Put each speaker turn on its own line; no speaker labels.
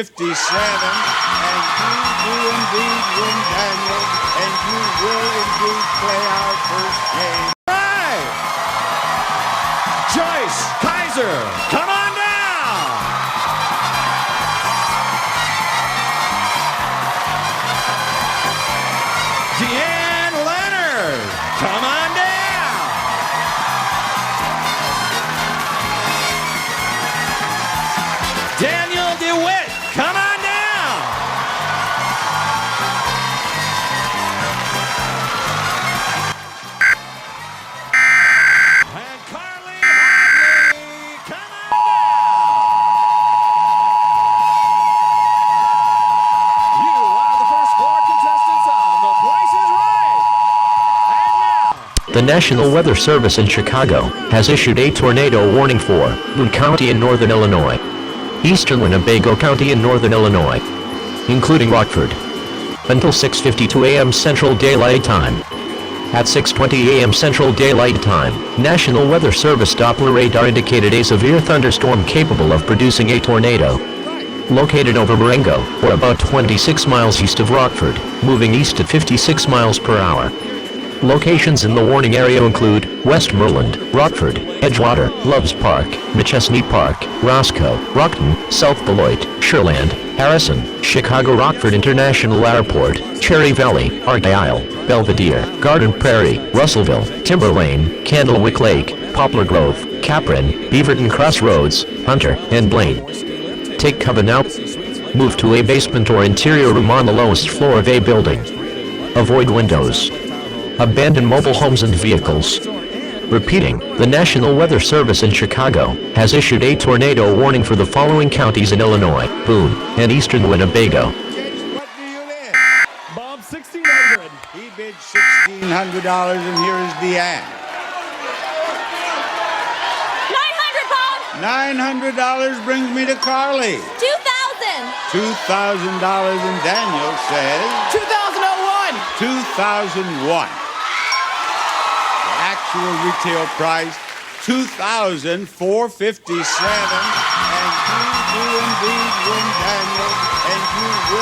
and you do indeed win, Daniel, and you will indeed play our first game.
Right. Joyce, Kaiser, come on down. Deanne Leonard, come on down. Daniel DeWitt, come on down. And Carly Hadley, come on down. You are the first four contestants on The Price is Right. And now,
The National Weather Service in Chicago has issued a tornado warning for Boone County in northern Illinois, eastern Winnebago County in northern Illinois, including Rockford, until 6:52 a.m. Central Daylight Time. At 6:20 a.m. Central Daylight Time, National Weather Service Doppler radar indicated a severe thunderstorm capable of producing a tornado. Located over Marengo, or about 26 miles east of Rockford, moving east at 56 miles per hour. Locations in the warning area include Westmoreland, Rockford, Edgewater, Loves Park, McChesney Park, Roscoe, Rockton, South Beloit, Sherland, Harrison, Chicago Rockford International Airport, Cherry Valley, Argyle, Belvedere, Garden Prairie, Russellville, Timber Lane, Candlewick Lake, Poplar Grove, Capron, Beaverton Crossroads, Hunter, and Blaine. Take cover now. Move to a basement or interior room on the lowest floor of a building. Avoid windows. Abandon mobile homes and vehicles. Repeating, the National Weather Service in Chicago has issued a tornado warning for the following counties in Illinois, Boone, and eastern Winnebago.
What do you bid?
Bob, $1,600.
He bid $1,600, and here is Deanne.
$900, Bob.
$900 brings me to Carly.
$2,000.
$2,000, and Daniel says
2001.
2001. The actual retail price $2,457, and you do indeed win, Daniel, and you will.